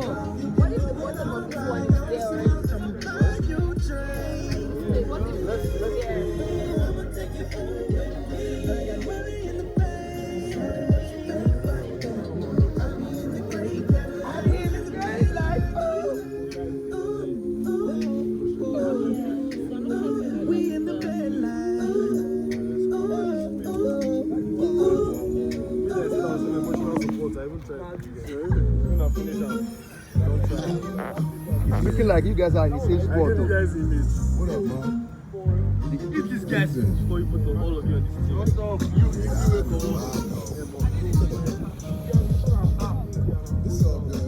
come on. What if the bottom of this one is there already? What if Let's Looking like you guys are in the same spot. you guys in this. What up, man? If this guy sees before you put all of you on this team. What's up? You It's all good.